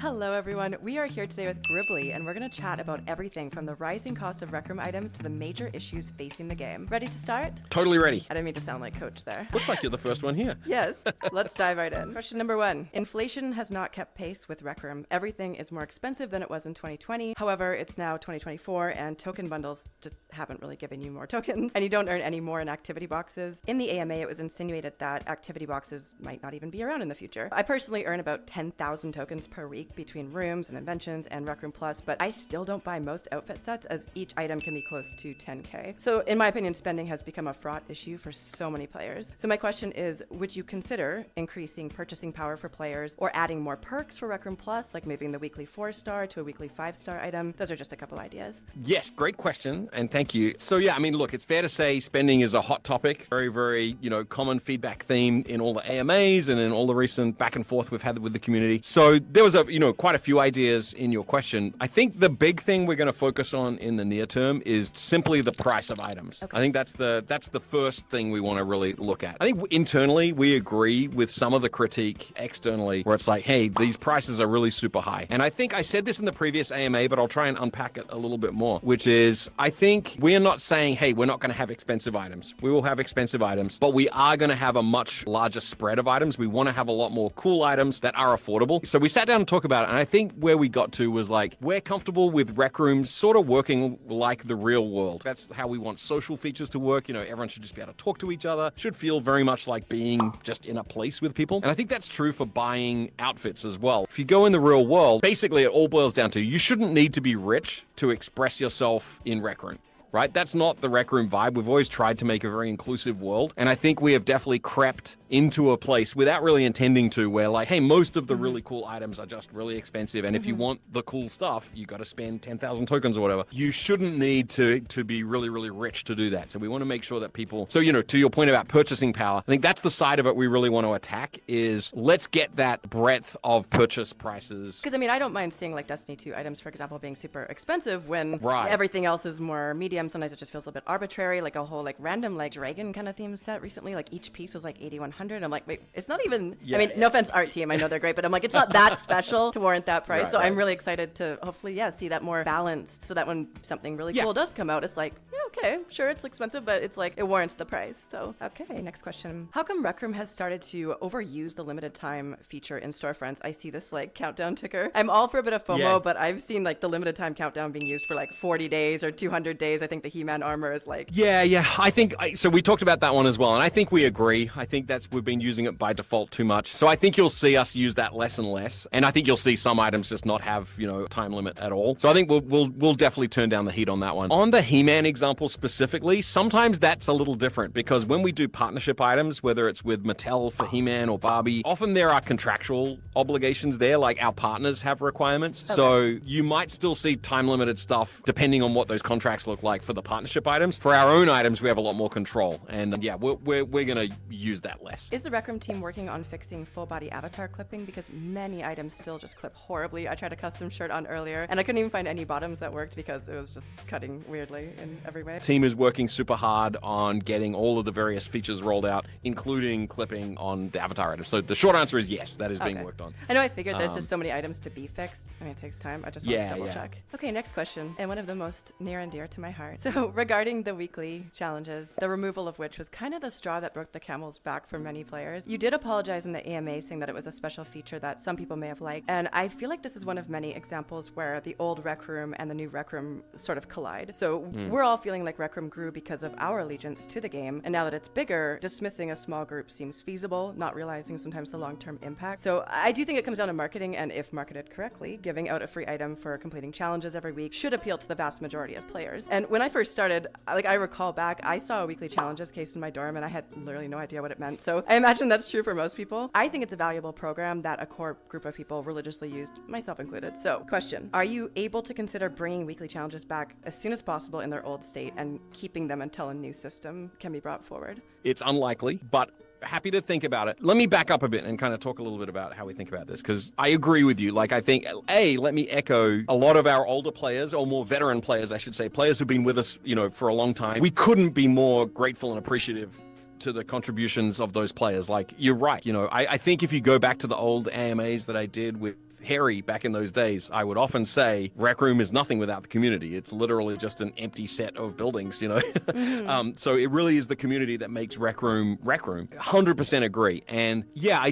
Hello everyone, we are here today with Gribbly, and we're going to chat about everything from the rising cost of Rec Room items to the major issues facing the game. Ready to start? Totally ready. I didn't mean to sound like Coach there. Looks like you're the first one here. Yes, let's dive right in. Question number 1. Inflation has not kept pace with Rec Room. Everything is more expensive than it was in 2020. However, it's now 2024 and token bundles just haven't really given you more tokens, and you don't earn any more in activity boxes. In the AMA, it was insinuated that activity boxes might not even be around in the future. I personally earn about 10,000 tokens per week between rooms and inventions and Rec Room Plus, but I still don't buy most outfit sets as each item can be close to 10k. So in my opinion, spending has become a fraught issue for so many players. So my question is, would you consider increasing purchasing power for players or adding more perks for Rec Room Plus, like moving the weekly 4-star to a weekly 5-star item? Those are just a couple ideas. Yes, great question, and thank you. So yeah, I mean, look, it's fair to say spending is a hot topic, very, very, common feedback theme in all the AMAs and in all the recent back and forth we've had with the community. So there was quite a few ideas in your question. I think the big thing we're going to focus on in the near term is simply the price of items. Okay. I think that's the first thing we want to really look at. I think internally we agree with some of the critique externally where it's like, hey, these prices are really super high. And I think I said this in the previous AMA, but I'll try and unpack it a little bit more, which is I think we're not saying, hey, we're not going to have expensive items. We will have expensive items, but we are going to have a much larger spread of items. We want to have a lot more cool items that are affordable. So we sat down and talked about it, and I think where we got to was like, we're comfortable with Rec Rooms sort of working like the real world. That's how we want social features to work. Everyone should just be able to talk to each other, should feel very much like being just in a place with people. And I think that's true for buying outfits as well. If you go in the real world, basically it all boils down to you shouldn't need to be rich to express yourself in Rec Room. Right? That's not the Rec Room vibe. We've always tried to make a very inclusive world. And I think we have definitely crept into a place without really intending to where like, hey, most of the really cool items are just really expensive. And if you want the cool stuff, you got to spend 10,000 tokens or whatever. You shouldn't need to be really, really rich to do that. So we want to make sure that people, to your point about purchasing power, I think that's the side of it we really want to attack is let's get that breadth of purchase prices. Because I don't mind seeing like Destiny 2 items, for example, being super expensive when everything else is more medium. Sometimes it just feels a bit arbitrary, like a whole like random like dragon kind of theme set recently, like each piece was like 8,100. I'm like, wait, it's not even, no offense art team, I know they're great, but I'm like, it's not that special to warrant that price. I'm really excited to hopefully, see that more balanced so that when something really cool does come out, it's like, okay, sure, it's expensive, but it's like, it warrants the price. So, okay, next question. How come Rec Room has started to overuse the limited time feature in storefronts? I see this like countdown ticker. I'm all for a bit of FOMO, but I've seen like the limited time countdown being used for like 40 days or 200 days. I think the He-Man armor is like... I think, so we talked about that one as well, and I think we agree. I think we've been using it by default too much. So I think you'll see us use that less and less, and I think you'll see some items just not have, time limit at all. So I think we'll definitely turn down the heat on that one. On the He-Man example specifically, sometimes that's a little different because when we do partnership items, whether it's with Mattel for He-Man or Barbie, often there are contractual obligations there, like our partners have requirements. Okay. So you might still see time limited stuff depending on what those contracts look like for the partnership items. For our own items, we have a lot more control, and we're going to use that less. Is the Rec Room team working on fixing full body avatar clipping? Because many items still just clip horribly. I tried a custom shirt on earlier, and I couldn't even find any bottoms that worked because it was just cutting weirdly in every way. Team is working super hard on getting all of the various features rolled out, including clipping on the avatar items. So the short answer is yes, that is being worked on. I know I figured there's just so many items to be fixed. It takes time. I just want to double check. Okay, next question, and one of the most near and dear to my heart. So regarding the weekly challenges, the removal of which was kind of the straw that broke the camel's back for many players. You did apologize in the AMA saying that it was a special feature that some people may have liked, and I feel like this is one of many examples where the old Rec Room and the new Rec Room sort of collide. So we're all feeling like Rec Room grew because of our allegiance to the game, and now that it's bigger, dismissing a small group seems feasible, not realizing sometimes the long-term impact. So I do think it comes down to marketing, and if marketed correctly, giving out a free item for completing challenges every week should appeal to the vast majority of players. And when I first started, I recall back, I saw a weekly challenges case in my dorm and I had literally no idea what it meant. So I imagine that's true for most people. I think it's a valuable program that a core group of people religiously used, myself included. So question, are you able to consider bringing weekly challenges back as soon as possible in their old state and keeping them until a new system can be brought forward? It's unlikely, but happy to think about it. Let me back up a bit and kind of talk a little bit about how we think about this, because I agree with you. Like, I think, let me echo a lot of our older players, or more veteran players, I should say, players who've been with us, for a long time. We couldn't be more grateful and appreciative to the contributions of those players. Like, you're right. I think if you go back to the old AMAs that I did with Harry back in those days, I would often say Rec Room is nothing without the community. It's literally just an empty set of buildings, you know. So it really is the community that makes Rec Room Rec Room. 100% agree. And yeah, I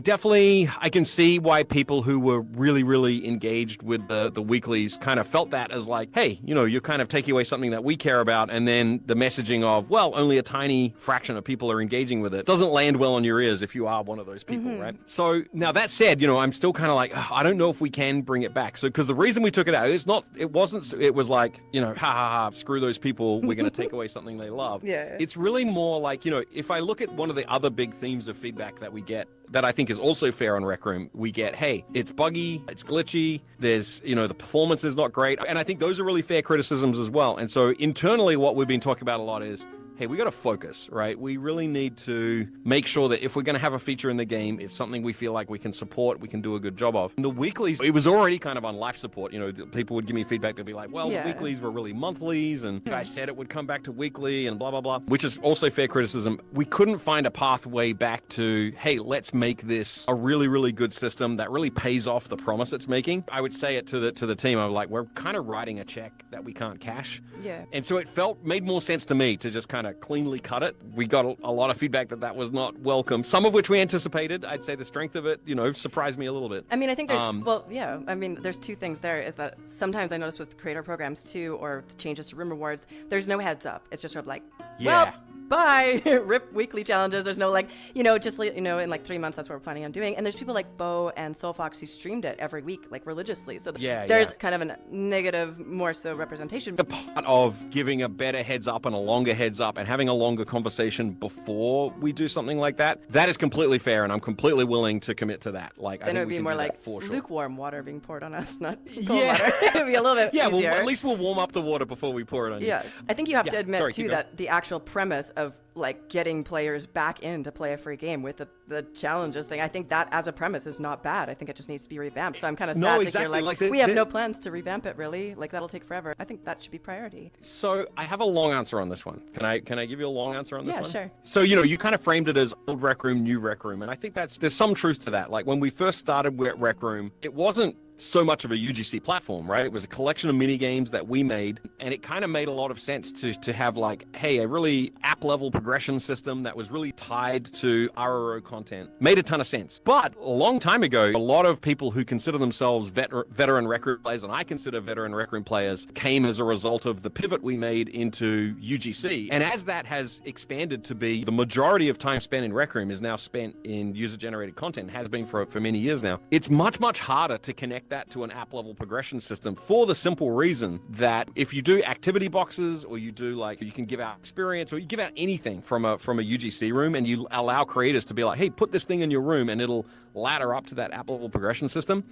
can see why people who were really, really engaged with the weeklies kind of felt that as like, hey, you know, you're kind of taking away something that we care about, and then the messaging of, well, only a tiny fraction of people are engaging with it doesn't land well on your ears if you are one of those people, right? So now that said, you know, I'm still kind of like, I don't know if we can bring it back. So because the reason we took it out, it was like, you know, ha ha ha, screw those people, we're going to take away something they love. Yeah. It's really more like, you know, if I look at one of the other big themes of feedback that we get that I think is also fair on Rec Room, we get, hey, it's buggy, it's glitchy, there's, you know, the performance is not great. And I think those are really fair criticisms as well. And so internally, what we've been talking about a lot is, hey, we got to focus, right? We really need to make sure that if we're going to have a feature in the game, it's something we feel like we can support, we can do a good job of. And the weeklies, it was already kind of on life support. You know, people would give me feedback. They'd be like, well, the weeklies were really monthlies, and I said it would come back to weekly and blah, blah, blah, which is also fair criticism. We couldn't find a pathway back to, hey, let's make this a really, really good system that really pays off the promise it's making. I would say it to the team. I'm like, we're kind of writing a check that we can't cash. Yeah. And so it made more sense to me to just kind of cleanly cut it. We got a lot of feedback that was not welcome, some of which we anticipated. I'd say the strength of it, you know, surprised me a little bit. I mean, I think there's two things there. Is that sometimes I notice with creator programs too, or changes to room rewards, there's no heads up. It's just sort of like, well, bye, rip weekly challenges. There's no like, you know, just like, you know, in like 3 months, that's what we're planning on doing. And there's people like Bo and Soulfox who streamed it every week, like religiously. So there's kind of a negative, more so representation. The part of giving a better heads up and a longer heads up and having a longer conversation before we do something like that is completely fair, and I'm completely willing to commit to that. Like, then I think it would be more like lukewarm water being poured on us, not cold water. It'd be a little bit easier. Well, at least we'll warm up the water before we pour it on you. Yes. I think you have to admit too that the actual premise of like getting players back in to play a free game with the challenges thing, I think that as a premise is not bad. I think it just needs to be revamped. So I'm kind of sad to hear like we have no plans to revamp it, really. Like, that'll take forever. I think that should be priority. So I have a long answer on this one. Can I give you a long answer on this one? Yeah, sure. So, you know, you kind of framed it as old Rec Room, new Rec Room, and I think there's some truth to that. Like, when we first started with Rec Room, it wasn't so much of a UGC platform, right? It was a collection of mini games that we made, and it kind of made a lot of sense to have like, hey, a really app level progression system that was really tied to RRO content. Made a ton of sense. But a long time ago, a lot of people who consider themselves veteran Rec Room players, and I consider veteran Rec Room players, came as a result of the pivot we made into UGC. And as that has expanded to be the majority of time spent in Rec Room is now spent in user-generated content, has been for many years now, it's much, much harder to connect that to an app level progression system for the simple reason that if you do activity boxes, or you do like, you can give out experience, or you give out anything from a UGC room, and you allow creators to be like, hey, put this thing in your room and it'll ladder up to that app level progression system,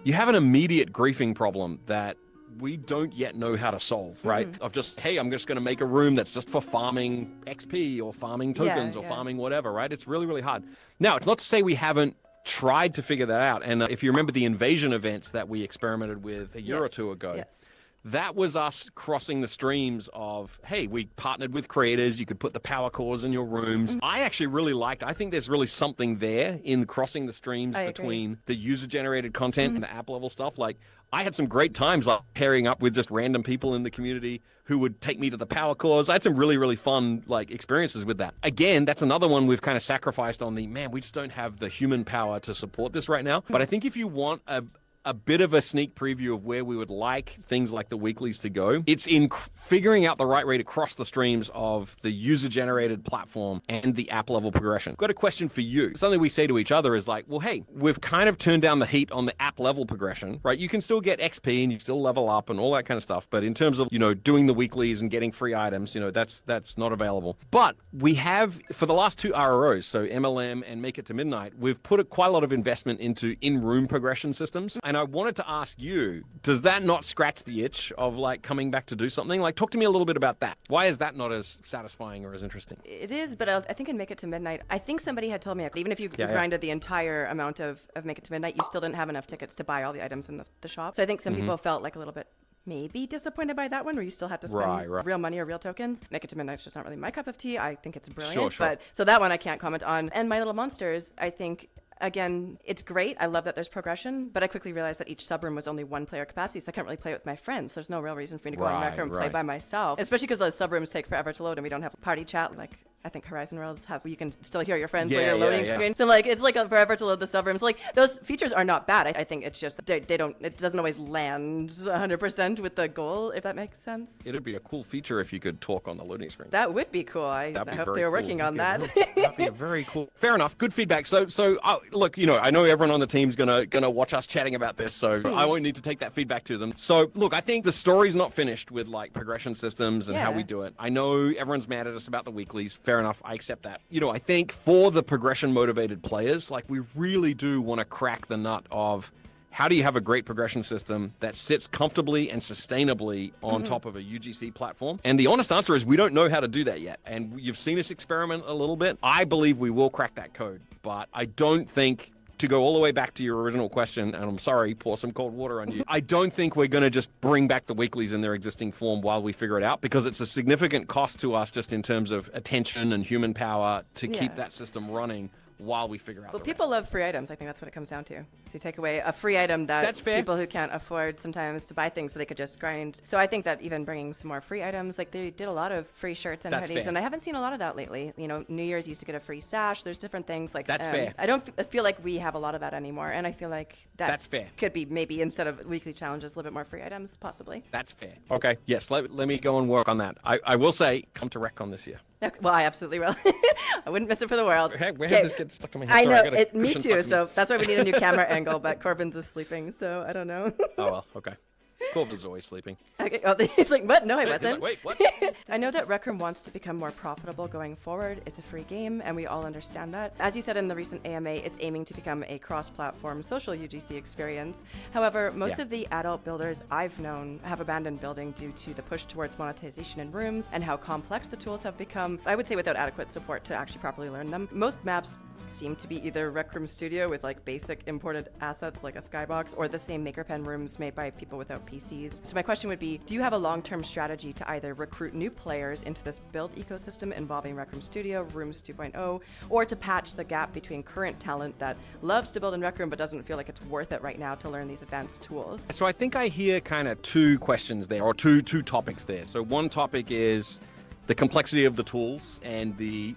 you have an immediate griefing problem that we don't yet know how to solve, right? Of just, hey, I'm just going to make a room that's just for farming XP or farming tokens or farming whatever, right? It's really, really hard. Now, it's not to say we haven't tried to figure that out. And if you remember the invasion events that we experimented with a year or two ago, that was us crossing the streams of, hey, we partnered with creators, you could put the power cores in your rooms. I actually really I think there's really something there in crossing the streams between the user-generated content and the app level stuff. Like, I had some great times like pairing up with just random people in the community who would take me to the power cores. I had some really, really fun like experiences with that. Again, that's another one we've kind of sacrificed on we just don't have the human power to support this right now. But I think if you want a bit of a sneak preview of where we would like things like the weeklies to go, it's in figuring out the right way to cross the streams of the user-generated platform and the app-level progression. I've got a question for you. Something we say to each other is like, well, hey, we've kind of turned down the heat on the app-level progression, right? You can still get XP and you still level up and all that kind of stuff, but in terms of, you know, doing the weeklies and getting free items, you know, that's not available. But we have, for the last two RROs, so MLM and Make It to Midnight, we've put quite a lot of investment into in-room progression systems. And I wanted to ask you, does that not scratch the itch of like coming back to do something? Like, talk to me a little bit about that. Why is that not as satisfying or as interesting? It is, but I think in Make It to Midnight, I think somebody had told me, even if you grinded the entire amount of Make It to Midnight, you still didn't have enough tickets to buy all the items in the shop. So I think some people felt like a little bit maybe disappointed by that one, where you still had to spend real money or real tokens. Make It to Midnight's just not really my cup of tea. I think it's brilliant, but so that one I can't comment on. And My Little Monsters, I think again, it's great. I love that there's progression, but I quickly realized that each subroom was only one player capacity, so I can't really play with my friends. There's no real reason for me to go on Rec Room and play by myself, especially because those subrooms take forever to load and we don't have party chat like I think Horizon Worlds has. You can still hear your friends while you're loading screen. So like it's like forever to load the subrooms. Like those features are not bad. I think it's just they don't. It doesn't always land 100% with the goal, if that makes sense. It'd be a cool feature if you could talk on the loading screen. That would be cool. I hope they were working on that. That'd be a very cool. Fair enough. Good feedback. So look, I know everyone on the team's gonna watch us chatting about this, so I won't need to take that feedback to them. So look, I think the story's not finished with like progression systems and how we do it. I know everyone's mad at us about the weeklies. Fair enough. I accept that. I think for the progression motivated players, like we really do want to crack the nut of how do you have a great progression system that sits comfortably and sustainably on top of a UGC platform? And the honest answer is we don't know how to do that yet. And you've seen us experiment a little bit. I believe we will crack that code, but I don't think, to go all the way back to your original question, and I'm sorry, pour some cold water on you, I don't think we're going to just bring back the weeklies in their existing form while we figure it out, because it's a significant cost to us just in terms of attention and human power to keep that system running while we figure out the people rest. love free items. I think that's what it comes down to. So you take away a free item that's people who can't afford sometimes to buy things, so they could just grind. So I think that even bringing some more free items, like they did a lot of free shirts and hoodies, and I haven't seen a lot of that lately. New Year's used to get a free sash. There's different things like that's fair. I don't feel like we have a lot of that anymore, and I feel like that's fair. Could be maybe instead of weekly challenges, a little bit more free items, possibly. That's fair. Okay, yes, let me go and work on that. I will say, come to RecCon this year. Well, I absolutely will. I wouldn't miss it for the world. Where did this get stuck in my head? I Sorry, know, me too. So that's why we need a new camera angle. But Corbin's is sleeping, so I don't know. Oh well, okay. Corbin's always sleeping. Okay, it's like, what? No, I wasn't. Like, wait, what? I know that Rec Room wants to become more profitable going forward. It's a free game, and we all understand that. As you said in the recent AMA, it's aiming to become a cross-platform social UGC experience. However, most of the adult builders I've known have abandoned building due to the push towards monetization in rooms and how complex the tools have become, I would say without adequate support to actually properly learn them. Most maps seem to be either Rec Room Studio with like basic imported assets like a skybox, or the same maker pen rooms made by people without PCs. So my question would be, do you have a long-term strategy to either recruit new players into this build ecosystem involving Rec Room Studio, Rooms 2.0, or to patch the gap between current talent that loves to build in Rec Room but doesn't feel like it's worth it right now to learn these advanced tools? So I think I hear kind of two questions there, or two topics there. So one topic is the complexity of the tools and the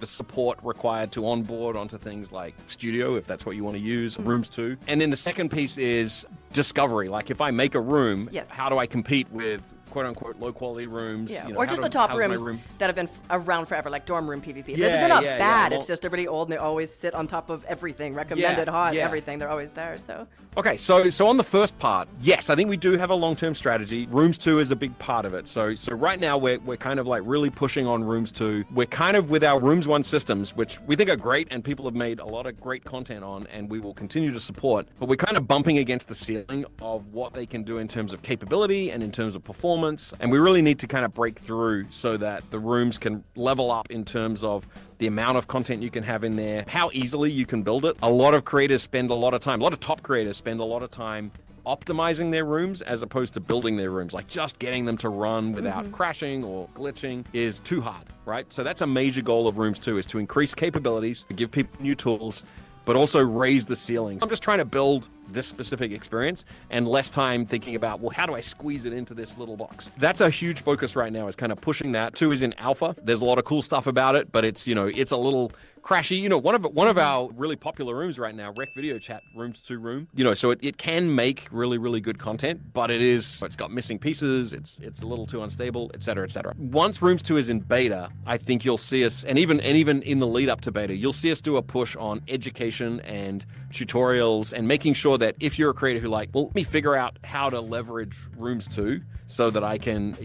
support required to onboard onto things like Studio, if that's what you want to use, Rooms 2. And then the second piece is discovery. Like if I make a room, how do I compete with quote-unquote low-quality rooms? Or just the top rooms that have been around forever, like dorm room PvP. They're not bad. Well, it's just they're pretty old and they always sit on top of everything, recommended, hot, everything. They're always there. So okay, so on the first part, yes, I think we do have a long-term strategy. Rooms 2 is a big part of it. So right now we're kind of like really pushing on Rooms 2. We're kind of with our Rooms 1 systems, which we think are great and people have made a lot of great content on, and we will continue to support. But we're kind of bumping against the ceiling of what they can do in terms of capability and in terms of performance. And we really need to kind of break through so that the rooms can level up in terms of the amount of content you can have in there, how easily you can build it. A lot of creators spend a lot of time, a lot of top creators spend a lot of time optimizing their rooms as opposed to building their rooms. Like just getting them to run without crashing or glitching is too hard, right? So that's a major goal of Rooms 2, is to increase capabilities, to give people new tools, but also raise the ceilings. I'm just trying to build this specific experience and less time thinking about, well, how do I squeeze it into this little box? That's a huge focus right now, is kind of pushing that. 2 is in alpha. There's a lot of cool stuff about it, but it's, it's a little crashy. One of our really popular rooms right now, Rec Video Chat, Rooms 2 room, so it can make really, really good content, but it's got missing pieces, it's a little too unstable, et cetera, et cetera. Once Rooms 2 is in beta, I think you'll see us, and even in the lead up to beta, you'll see us do a push on education and tutorials and making sure that if you're a creator who let me figure out how to leverage Rooms 2 so that I can,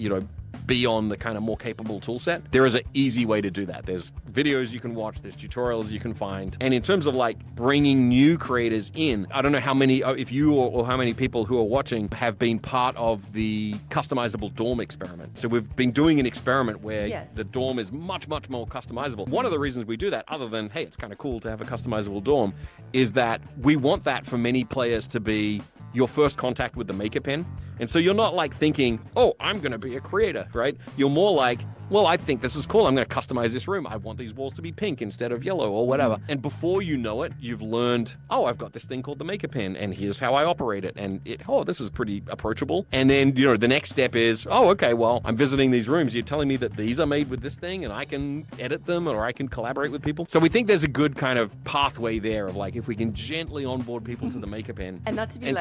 be on the kind of more capable tool set, there is an easy way to do that. There's videos you can watch, there's tutorials you can find. And in terms of bringing new creators in, I don't know how many, if you or how many people who are watching have been part of the customizable dorm experiment. So we've been doing an experiment where the dorm is much, much more customizable. One of the reasons we do that, other than, hey, it's kind of cool to have a customizable dorm, is that we want that for many players to be your first contact with the maker pen. And so you're not thinking, oh, I'm going to be a creator, right? You're more well, I think this is cool. I'm going to customize this room. I want these walls to be pink instead of yellow or whatever. And before you know it, you've learned, oh, I've got this thing called the Maker Pen, and here's how I operate it. And this is pretty approachable. And then, the next step is, oh, okay, well, I'm visiting these rooms. You're telling me that these are made with this thing and I can edit them or I can collaborate with people. So we think there's a good kind of pathway there of like, if we can gently onboard people to the Maker Pen. And not to be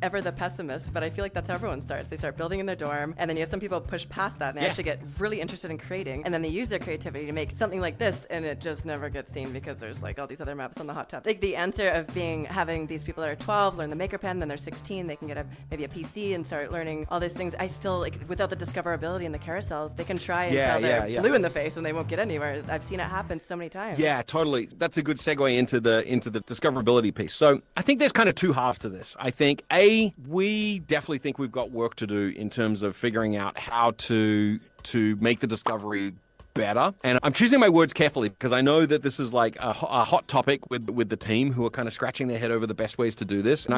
ever the pessimist, but I feel like that's how everyone starts. They start building in their dorm, and then some people push past that and they actually get really interested in creating, and then they use their creativity to make something like this, and it just never gets seen because there's like all these other maps on the hot tub. Like the answer of having these people that are 12 learn the Maker Pen, then they're 16, they can get maybe a PC and start learning all these things. I still, like, without the discoverability and the carousels, they can try until they're blue in the face and they won't get anywhere. I've seen it happen so many times. Yeah, totally. That's a good segue into the discoverability piece. So I think there's kind of two halves to this. I think we definitely think we've got work to do in terms of figuring out how to make the discovery better. And I'm choosing my words carefully because I know that this is like a hot topic with the team who are kind of scratching their head over the best ways to do this. And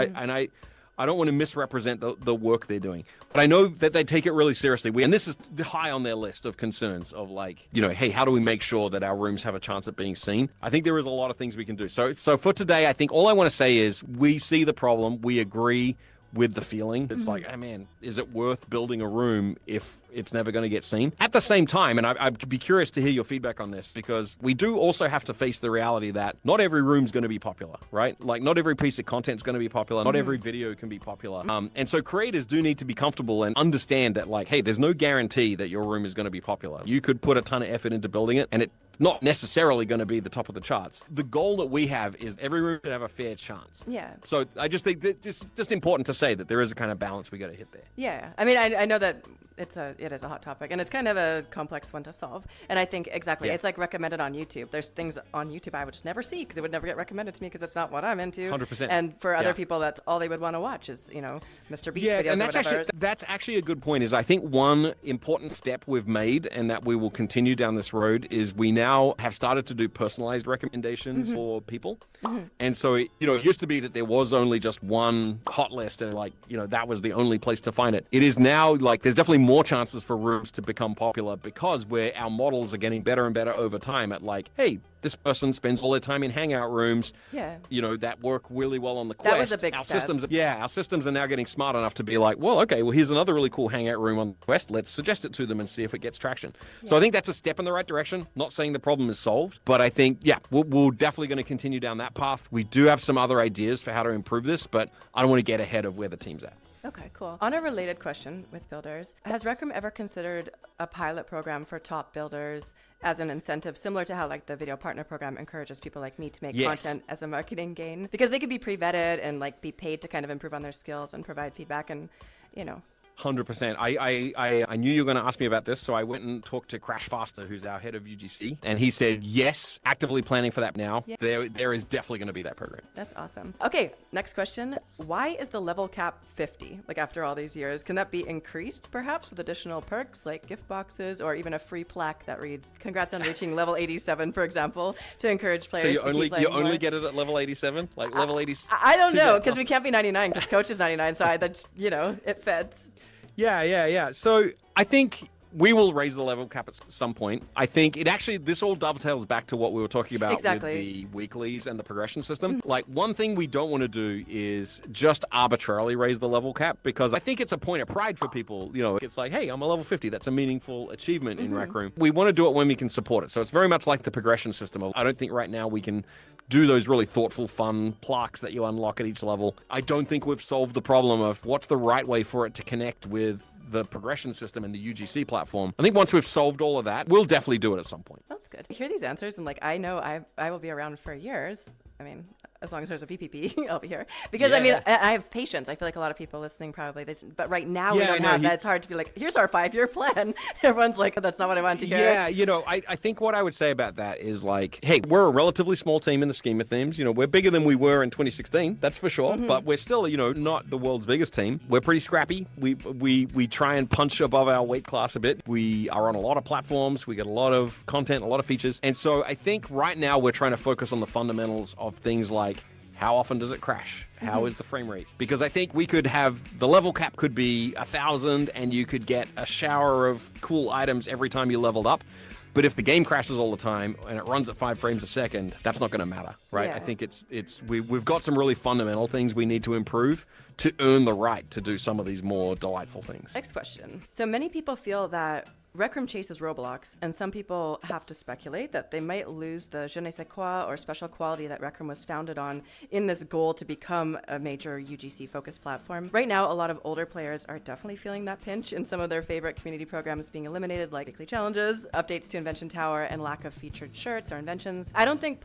I don't want to misrepresent the work they're doing, but I know that they take it really seriously. And this is high on their list of concerns of like, hey, how do we make sure that our rooms have a chance at being seen? I think there is a lot of things we can do. So for today, I think all I want to say is we see the problem. We agree with the feeling. It's like, oh man, is it worth building a room if it's never going to get seen? At the same time, and I'd be curious to hear your feedback on this, because we do also have to face the reality that not every room's going to be popular, right? Like not every piece of content is going to be popular. Not every video can be popular. And so creators do need to be comfortable and understand that like, hey, there's no guarantee that your room is going to be popular. You could put a ton of effort into building it and it's not necessarily going to be the top of the charts. The goal that we have is every room should have a fair chance. Yeah. So I just think that just important to say that there is a kind of balance we got to hit there. Yeah. I mean, I know that it is a hot topic, and it's kind of a complex one to solve. And I think it's like recommended on YouTube. There's things on YouTube I would just never see because it would never get recommended to me because it's not what I'm into. 100%. And for other people, that's all they would want to watch is, Mr. Beast videos and or whatever. That's actually a good point. Is I think one important step we've made and that we will continue down this road is we now have started to do personalized recommendations for people. And so, it used to be that there was only just one hot list and that was the only place to find it. It is now like there's definitely more chances for rooms to become popular because our models are getting better and better over time at like, hey, this person spends all their time in hangout rooms, that work really well on the Quest. That was a big step. Our systems are now getting smart enough to be like, well, okay, here's another really cool hangout room on the Quest. Let's suggest it to them and see if it gets traction. Yeah. So I think that's a step in the right direction. Not saying the problem is solved, but I think, we're definitely going to continue down that path. We do have some other ideas for how to improve this, but I don't want to get ahead of where the team's at. Okay, cool. On a related question with builders, has Rec Room ever considered a pilot program for top builders as an incentive, similar to how like the video partner program encourages people like me to make content as a marketing gain? Because they could be pre-vetted and like be paid to kind of improve on their skills and provide feedback and, 100%. I knew you were going to ask me about this, so I went and talked to Crash Faster, who's our head of UGC, and he said, yes, actively planning for that now. Yeah. There is definitely going to be that program. That's awesome. Okay, next question. Why is the level cap 50? Like after all these years, can that be increased perhaps with additional perks like gift boxes or even a free plaque that reads, congrats on reaching level 87, for example, to encourage players to keep playing more? Only get it at level 87? Like level 87? I don't know, because we can't be 99 because coach is 99, so it fits. Yeah. So I think we will raise the level cap at some point. I think this all dovetails back to what we were talking about with the weeklies and the progression system. Like one thing we don't want to do is just arbitrarily raise the level cap because I think it's a point of pride for people. It's like, hey, I'm a level 50. That's a meaningful achievement in Rec Room. We want to do it when we can support it. So it's very much like the progression system. I don't think right now we can do those really thoughtful, fun plaques that you unlock at each level. I don't think we've solved the problem of what's the right way for it to connect with the progression system and the UGC platform. I think once we've solved all of that, we'll definitely do it at some point. That's good. I hear these answers and I know I will be around for years. I mean, as long as there's a VPP, I'll be here. Because I have patience. I feel like a lot of people listening probably, but right now we don't have that. It's hard to be like, here's our 5-year plan. Everyone's like, oh, that's not what I want to hear. Yeah, I think what I would say about that is like, hey, we're a relatively small team in the scheme of things. We're bigger than we were in 2016, that's for sure. But we're still, not the world's biggest team. We're pretty scrappy. We try and punch above our weight class a bit. We are on a lot of platforms. We get a lot of content, a lot of features. And so I think right now we're trying to focus on the fundamentals of things like How often does it crash? How is the frame rate? Because I think we could have, the level cap could be 1,000 and you could get a shower of cool items every time you leveled up. But if the game crashes all the time and it runs at 5 frames a second, that's not going to matter, right? Yeah. I think we've got some really fundamental things we need to improve to earn the right to do some of these more delightful things. Next question. So many people feel that Rec Room chases Roblox, and some people have to speculate that they might lose the je ne sais quoi or special quality that Rec Room was founded on in this goal to become a major UGC-focused platform. Right now, a lot of older players are definitely feeling that pinch in some of their favorite community programs being eliminated, like weekly challenges, updates to Invention Tower, and lack of featured shirts or inventions. I don't think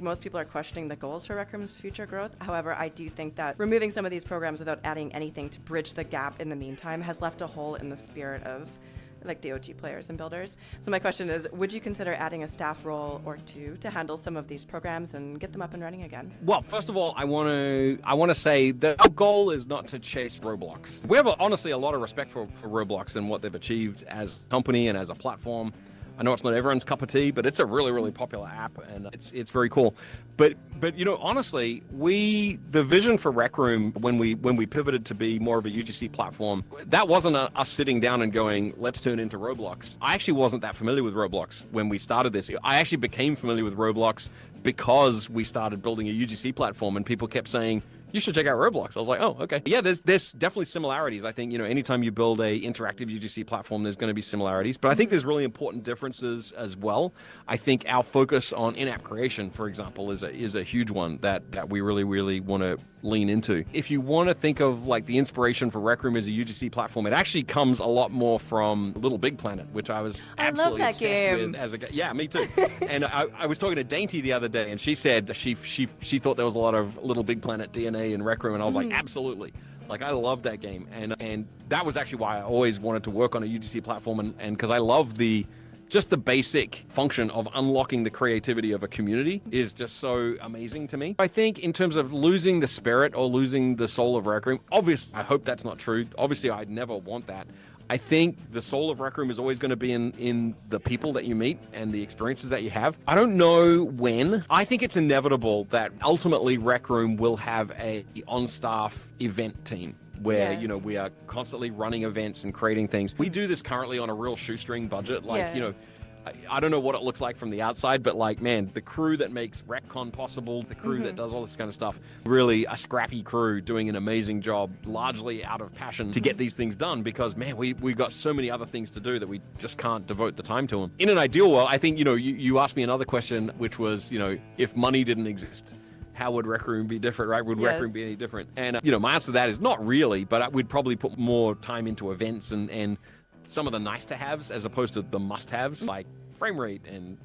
most people are questioning the goals for Rec Room's future growth. However, I do think that removing some of these programs without adding anything to bridge the gap in the meantime has left a hole in the spirit of like the OG players and builders. So my question is, would you consider adding a staff role or two to handle some of these programs and get them up and running again? Well, first of all, I want to say that our goal is not to chase Roblox. We have honestly a lot of respect for Roblox and what they've achieved as a company and as a platform. I know it's not everyone's cup of tea, but it's a really, really popular app, and it's very cool. But honestly, the vision for Rec Room when we pivoted to be more of a UGC platform, that wasn't us sitting down and going, let's turn into Roblox. I actually wasn't that familiar with Roblox when we started this. I actually became familiar with Roblox because we started building a UGC platform, and people kept saying, you should check out Roblox. I was like, oh, okay. Yeah, there's definitely similarities. I think, anytime you build a interactive UGC platform, there's going to be similarities. But I think there's really important differences as well. I think our focus on in-app creation, for example, is a huge one that we really, really want to lean into. If you want to think of like the inspiration for Rec Room as a UGC platform, it actually comes a lot more from Little Big Planet, which I was absolutely obsessed with as a guy. Yeah, me too. And I was talking to Dainty the other day, and she said she thought there was a lot of Little Big Planet DNA in Rec Room, and I was like, absolutely. Like, I love that game, and that was actually why I always wanted to work on a UGC platform, and because I love just the basic function of unlocking the creativity of a community is just so amazing to me. I think in terms of losing the spirit or losing the soul of Rec Room, obviously, I hope that's not true. Obviously, I'd never want that. I think the soul of Rec Room is always going to be in the people that you meet and the experiences that you have. I don't know when. I think it's inevitable that ultimately Rec Room will have a on-staff event team where, we are constantly running events and creating things. We do this currently on a real shoestring budget. I don't know what it looks like from the outside, but the crew that makes RecCon possible, the crew that does all this kind of stuff, really a scrappy crew doing an amazing job, largely out of passion to get these things done because, we've got so many other things to do that we just can't devote the time to them. In an ideal world, I think, you asked me another question, which was, if money didn't exist, how would Rec Room be different, right? Would Rec Room be any different? And, my answer to that is not really, but we'd probably put more time into events and some of the nice to haves as opposed to the must haves like frame rate and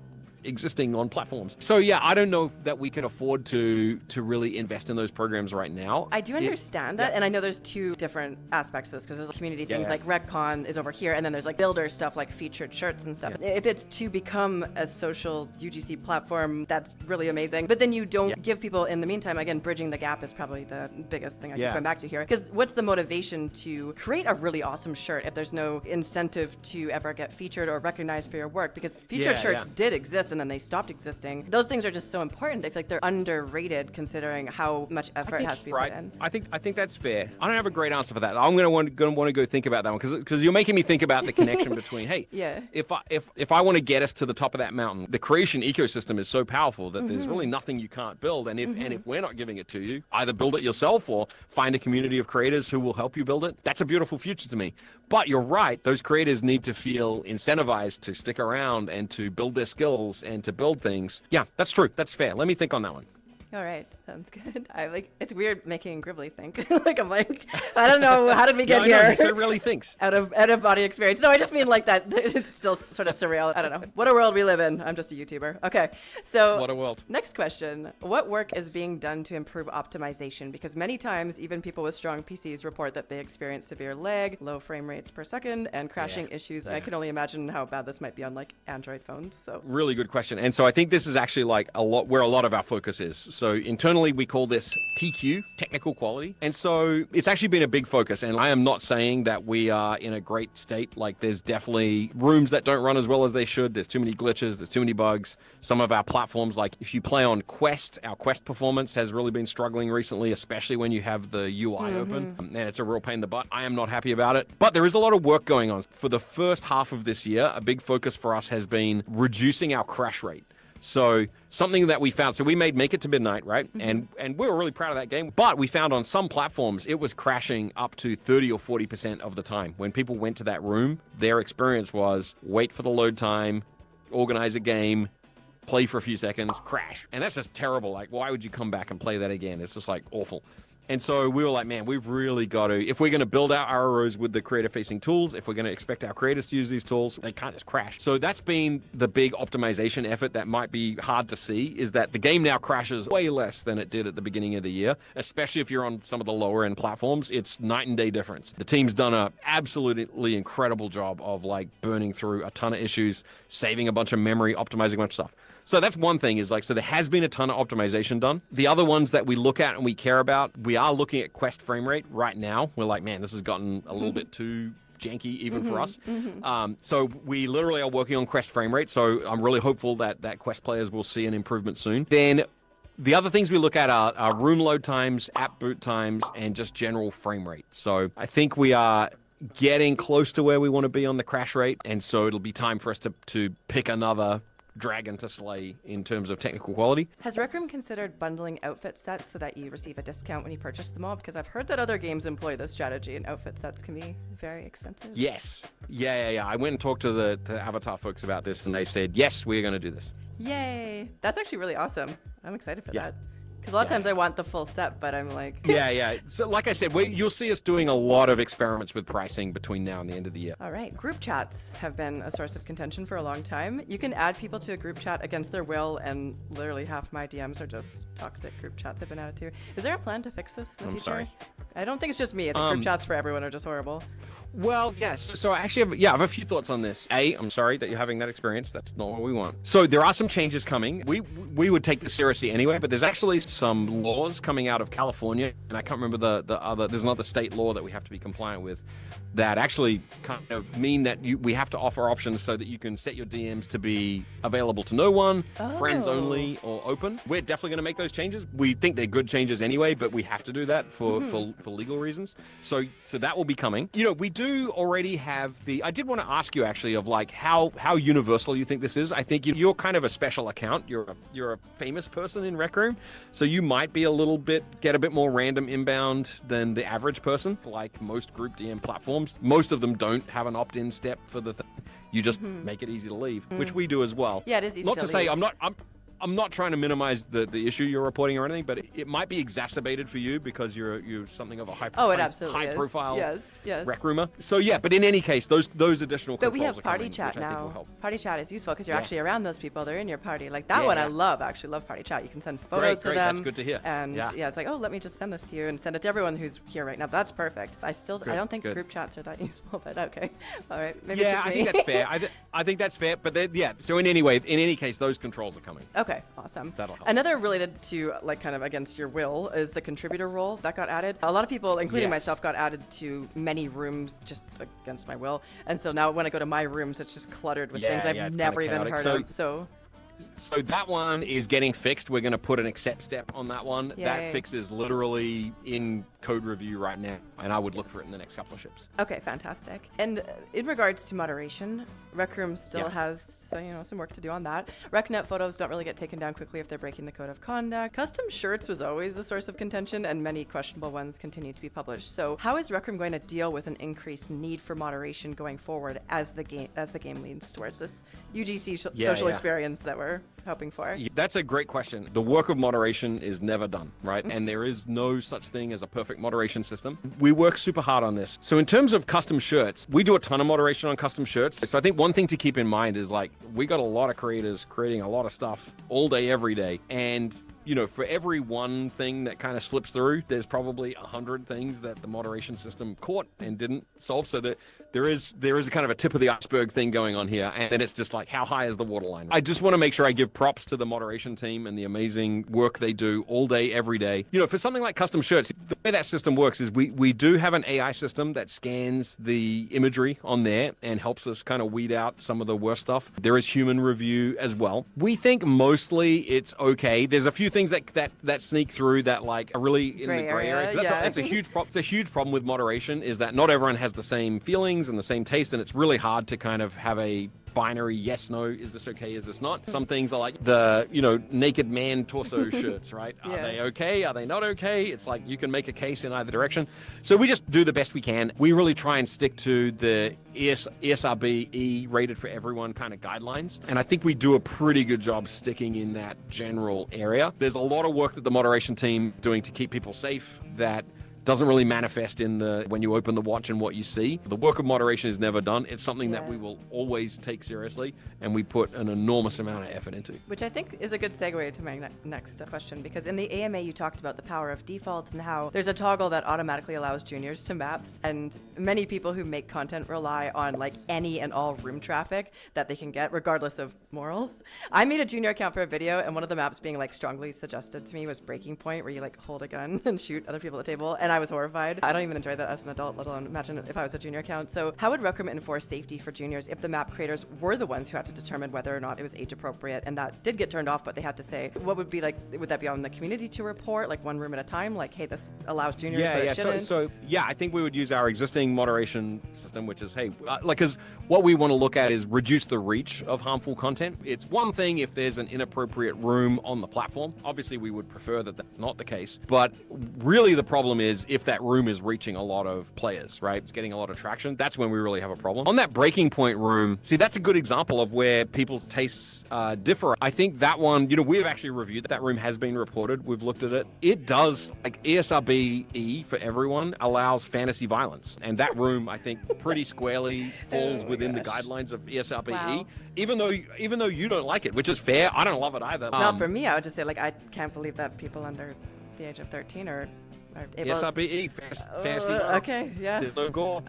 existing on platforms. So yeah, I don't know that we can afford to really invest in those programs right now. I do understand that, and I know there's two different aspects of this because there's community things like RecCon is over here, and then there's like builder stuff like featured shirts and stuff. If it's to become a social UGC platform, that's really amazing. But then you don't give people in the meantime, again, bridging the gap is probably the biggest thing I keep going back to here. Because what's the motivation to create a really awesome shirt if there's no incentive to ever get featured or recognized for your work? Because featured shirts did exist and then they stopped existing. Those things are just so important. I feel like they're underrated considering how much effort has to be put in. I think that's fair. I don't have a great answer for that. I'm going to want to go think about that one because you're making me think about the connection between, hey, if I want to get us to the top of that mountain, the creation ecosystem is so powerful that there's really nothing you can't build. And if we're not giving it to you, either build it yourself or find a community of creators who will help you build it. That's a beautiful future to me. But you're right. Those creators need to feel incentivized to stick around and to build their skills and to build things. Yeah, that's true. That's fair. Let me think on that one. All right, sounds good. It's weird making Gribbly think. I don't know, how did we get here? He so really thinks. Out of body experience. No, I just mean like that. It's still sort of surreal. I don't know. What a world we live in. I'm just a YouTuber. Okay, so what a world. Next question. What work is being done to improve optimization? Because many times, even people with strong PCs report that they experience severe lag, low frame rates per second, and crashing issues. Yeah. I can only imagine how bad this might be on Android phones. So really good question. And so I think this is actually where a lot of our focus is. So internally, we call this TQ, technical quality. And so it's actually been a big focus. And I am not saying that we are in a great state. Like, there's definitely rooms that don't run as well as they should. There's too many glitches. There's too many bugs. Some of our platforms, like if you play on Quest, our Quest performance has really been struggling recently, especially when you have the UI open. And it's a real pain in the butt. I am not happy about it. But there is a lot of work going on. For the first half of this year, a big focus for us has been reducing our crash rate. So something that we found, so we made Make It to Midnight, right? And we were really proud of that game. But we found on some platforms, it was crashing up to 30 or 40% of the time. When people went to that room, their experience was wait for the load time, organize a game, play for a few seconds, crash. And that's just terrible. Like, why would you come back and play that again? It's just like awful. And so we were like, man, we've really got to, if we're going to build our ROs with the creator-facing tools, if we're going to expect our creators to use these tools, they can't just crash. So that's been the big optimization effort that might be hard to see, is that the game now crashes way less than it did at the beginning of the year, especially if you're on some of the lower-end platforms. It's night and day difference. The team's done an absolutely incredible job of like burning through a ton of issues, saving a bunch of memory, optimizing a bunch of stuff. So that's one thing, is like, so there has been a ton of optimization done. The other ones that we look at and we care about, we are looking at Quest frame rate right now. We're like, man, this has gotten a little bit too janky even for us. So we literally are working on Quest frame rate. So I'm really hopeful that Quest players will see an improvement soon. Then the other things we look at are room load times, app boot times, and just general frame rate. So I think we are getting close to where we want to be on the crash rate. And so it'll be time for us to pick another dragon to slay in terms of technical quality. Has Rec Room considered bundling outfit sets so that you receive a discount when you purchase them all? Because I've heard that other games employ this strategy, and outfit sets can be very expensive. Yes. Yeah. I went and talked to the Avatar folks about this, and they said, yes, we're going to do this. Yay. That's actually really awesome. I'm excited for that. Because a lot of times I want the full set, but I'm like... Yeah. So like I said, you'll see us doing a lot of experiments with pricing between now and the end of the year. All right. Group chats have been a source of contention for a long time. You can add people to a group chat against their will, and literally half my DMs are just toxic group chats I've been added to. Is there a plan to fix this in the future? Sorry. I don't think it's just me. I think group chats for everyone are just horrible. Well, yes. So I actually I have a few thoughts on this. I'm sorry that you're having that experience. That's not what we want. So there are some changes coming. We would take this seriously anyway, but there's actually some laws coming out of California, and I can't remember the other. There's another state law that we have to be compliant with that actually kind of mean that we have to offer options so that you can set your DMs to be available to no one, friends only, or open. We're definitely going to make those changes. We think they're good changes anyway, but we have to do that for legal reasons. So that will be coming. You know, we do already have I did want to ask you actually of like how universal you think this is. I think you're kind of a special account. You're a famous person in Rec Room, so you might be get a bit more random inbound than the average person. Like most group DM platforms, most of them don't have an opt-in step for the thing. You just make it easy to leave, which we do as well. Yeah, it is easy Not to say leave. I'm not trying to minimize the issue you're reporting or anything, but it might be exacerbated for you because you're something of a high profile Rec Roomer. So yeah, but in any case, those additional But we controls have are party coming, chat which I think will now. help. Party chat is useful because you're actually around those people. They're in your party. Like that Yeah, one, yeah. I love. Actually, love party chat. You can send photos to them. That's good to hear. And it's like, oh, let me just send this to you and send it to everyone who's here right now. That's perfect. I don't think group chats are that useful, but okay. All right. Maybe it's just me. I think that's fair. I think that's fair. But so in any case, those controls are coming. Okay. Awesome. That'll help. Another related to like kind of against your will is the contributor role that got added. A lot of people, including myself, got added to many rooms just against my will. And so now when I go to my rooms, it's just cluttered with things I've never even heard of. So that one is getting fixed. We're going to put an accept step on that one. Yay. That fix is literally in code review right now, and I would look for it in the next couple of ships. Okay, fantastic. And in regards to moderation, Rec Room still has some work to do on that. RecNet photos don't really get taken down quickly if they're breaking the code of conduct. Custom shirts was always a source of contention, and many questionable ones continue to be published. So how is Rec Room going to deal with an increased need for moderation going forward as the game leans towards this UGC social experience that we're hoping for? That's a great question. The work of moderation is never done, right? And there is no such thing as a perfect moderation system. We work super hard on this. So in terms of custom shirts, we do a ton of moderation on custom shirts. So I think one thing to keep in mind is like, we got a lot of creators creating a lot of stuff all day, every day. And for every one thing that kind of slips through, there's probably 100 things that the moderation system caught and didn't solve. So that there is a kind of a tip of the iceberg thing going on here. And then it's just like, how high is the waterline? I just want to make sure I give props to the moderation team and the amazing work they do all day, every day. For something like custom shirts, the way that system works is we do have an AI system that scans the imagery on there and helps us kind of weed out some of the worst stuff. There is human review as well. We think mostly it's okay. There's a few things that sneak through that like are really in the gray area. That's a huge problem. It's a huge problem with moderation, is that not everyone has the same feelings and the same taste, and it's really hard to kind of have a binary yes, no, is this okay, is this not? Some things are like the, naked man torso shirts, right? Are they okay? Are they not okay? It's like you can make a case in either direction. So we just do the best we can. We really try and stick to the ESRB E rated for everyone kind of guidelines. And I think we do a pretty good job sticking in that general area. There's a lot of work that the moderation team doing to keep people safe that doesn't really manifest in when you open the watch and what you see. The work of moderation is never done. It's something that we will always take seriously, and we put an enormous amount of effort into. Which I think is a good segue to my next question, because in the AMA you talked about the power of defaults and how there's a toggle that automatically allows juniors to maps, and many people who make content rely on like any and all room traffic that they can get regardless of morals. I made a junior account for a video, and one of the maps being like strongly suggested to me was Breaking Point, where you like hold a gun and shoot other people at the table, and I was horrified. I don't even enjoy that as an adult, let alone imagine if I was a junior account. So how would Rec Room enforce safety for juniors if the map creators were the ones who had to determine whether or not it was age appropriate, and that did get turned off, but they had to say, what would be like, would that be on the community to report, like one room at a time, like, hey, this allows juniors, but it shouldn't? So I think we would use our existing moderation system, which is, hey, because what we want to look at is reduce the reach of harmful content. It's one thing if there's an inappropriate room on the platform. Obviously, we would prefer that that's not the case, but really the problem is if that room is reaching a lot of players, right? It's getting a lot of traction. That's when we really have a problem. On that Breaking Point room, see, that's a good example of where people's tastes differ. I think that one, we've actually reviewed that room, has been reported. We've looked at it. It does, like ESRB-E for everyone allows fantasy violence. And that room, I think, pretty squarely falls within the guidelines of ESRB-E. Wow. Even though you don't like it, which is fair. I don't love it either. Not for me. I would just say, like, I can't believe that people under the age of 13 are able ESRB-E, fantasy violence. Okay, yeah. There's no gore.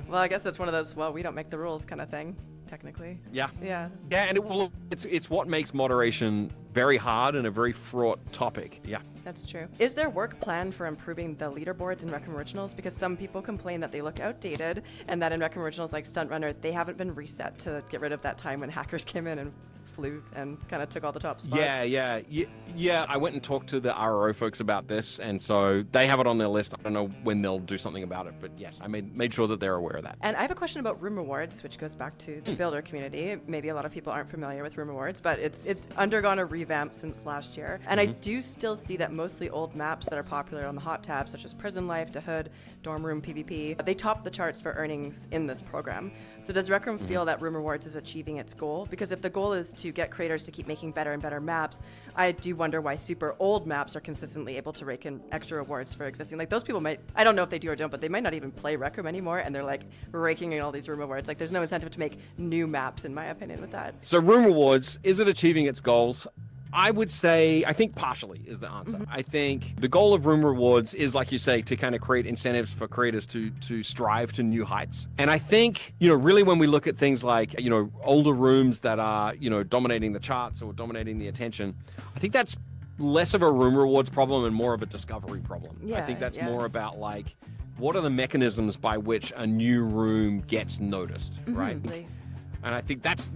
Well, I guess that's one of those, we don't make the rules kind of thing, technically. Yeah. Yeah. Yeah, and it's what makes moderation very hard and a very fraught topic. Yeah. That's true. Is there work planned for improving the leaderboards in Rec Room Originals? Because some people complain that they look outdated, and that in Rec Room Originals, like Stunt Runner, they haven't been reset to get rid of that time when hackers came in and flew and kind of took all the top spots. Yeah. I went and talked to the RRO folks about this, and so they have it on their list. I don't know when they'll do something about it, but yes, I made sure that they're aware of that. And I have a question about Room Rewards, which goes back to the builder community. Maybe a lot of people aren't familiar with Room Rewards, but it's undergone a revamp since last year. And I do still see that mostly old maps that are popular on the hot tabs, such as Prison Life, The Hood, Dorm Room, PvP, they top the charts for earnings in this program. So does Rec Room feel that Room Rewards is achieving its goal? Because if the goal is to get creators to keep making better and better maps, I do wonder why super old maps are consistently able to rake in extra rewards for existing. Like, those people might, I don't know if they do or don't, but they might not even play Rec Room anymore, and they're like raking in all these room rewards. Like, there's no incentive to make new maps, in my opinion, with that. So Room Rewards, is it achieving its goals? I would say, I think partially is the answer. I think the goal of Room Rewards is, like you say, to kind of create incentives for creators to strive to new heights. And I think, really when we look at things like, older rooms that are, dominating the charts or dominating the attention, I think that's less of a Room Rewards problem and more of a discovery problem. I think that's more about, like, what are the mechanisms by which a new room gets noticed, right? And I think that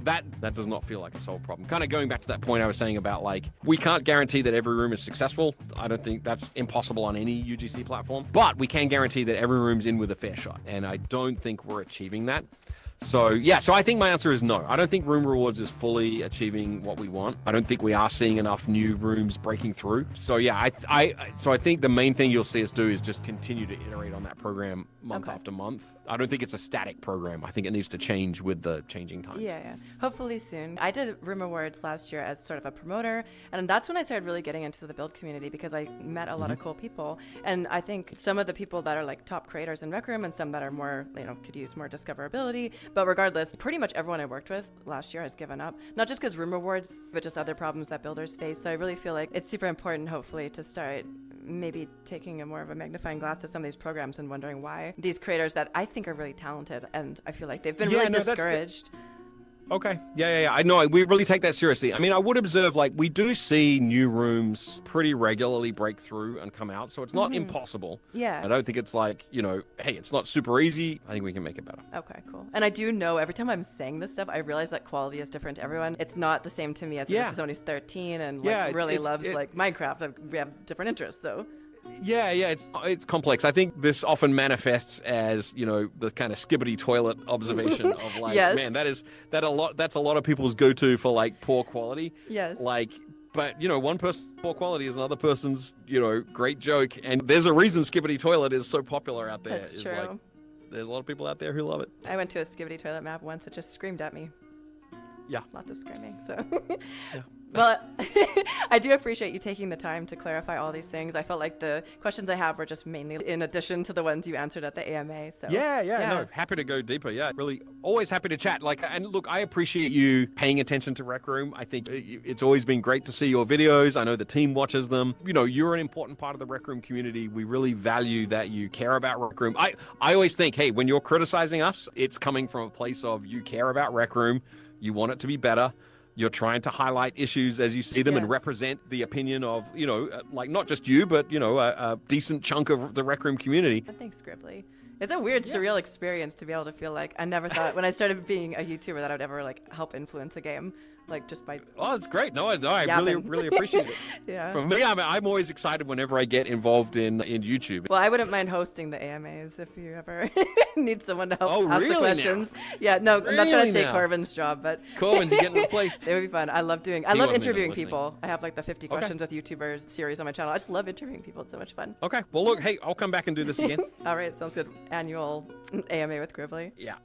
does not feel like a solved problem. Kind of going back to that point I was saying about, like, we can't guarantee that every room is successful. I don't think that's impossible on any UGC platform. But we can guarantee that every room's in with a fair shot. And I don't think we're achieving that. So I think my answer is no. I don't think Room Rewards is fully achieving what we want. I don't think we are seeing enough new rooms breaking through. So I think the main thing you'll see us do is just continue to iterate on that program month after month. I don't think it's a static program. I think it needs to change with the changing times. Yeah. Hopefully soon. I did Room Awards last year as sort of a promoter, and that's when I started really getting into the build community, because I met a lot of cool people. And I think some of the people that are like top creators in Rec Room and some that are more, could use more discoverability, But regardless, pretty much everyone I worked with last year has given up. Not just because room rewards, but just other problems that builders face. So I really feel like it's super important, hopefully, to start maybe taking a more of a magnifying glass to some of these programs and wondering why these creators that I think are really talented, and I feel like they've been really discouraged. Okay. Yeah. I know. We really take that seriously. I mean, I would observe, like, we do see new rooms pretty regularly break through and come out. So it's not impossible. Yeah. I don't think it's like, hey, it's not super easy. I think we can make it better. Okay, cool. And I do know every time I'm saying this stuff, I realize that quality is different to everyone. It's not the same to me as this is only 13 and really loves Minecraft. We have different interests, so. Yeah, it's complex. I think this often manifests as, the kind of skibbity toilet observation of like, man, that's a lot of people's go-to for like poor quality. Yes. Like, but one person's poor quality is another person's, great joke. And there's a reason skibbity toilet is so popular out there. That's true. Like, there's a lot of people out there who love it. I went to a skibbity toilet map once. It just screamed at me. Yeah. Lots of screaming. So. Yeah. Well, I do appreciate you taking the time to clarify all these things. I felt like the questions I have were just mainly in addition to the ones you answered at the AMA. So yeah. No, happy to go deeper. Yeah, really, always happy to chat. Like, and look, I appreciate you paying attention to Rec Room. I think it's always been great to see your videos. I know the team watches them. You're an important part of the Rec Room community. We really value that you care about Rec Room. I always think, hey, when you're criticizing us, it's coming from a place of you care about Rec Room. You want it to be better. You're trying to highlight issues as you see them and represent the opinion of, like not just you, but, a decent chunk of the Rec Room community. Thanks, Scribbly. It's a weird, surreal experience to be able to feel like I never thought when I started being a YouTuber that I would ever like help influence a game. Like just by it's great. No, I really appreciate it. Yeah. For me, I'm always excited whenever I get involved in YouTube. Well, I wouldn't mind hosting the AMAs if you ever need someone to help ask really the questions. Now? Yeah, no, really I'm not trying to take now? Corbin's job, but Corbin's getting replaced. It would be fun. I love interviewing people. I have like the 50 questions with YouTubers series on my channel. I just love interviewing people. It's so much fun. Okay. Well, look, hey, I'll come back and do this again. All right, sounds good. Annual AMA with Gribbly. Yeah.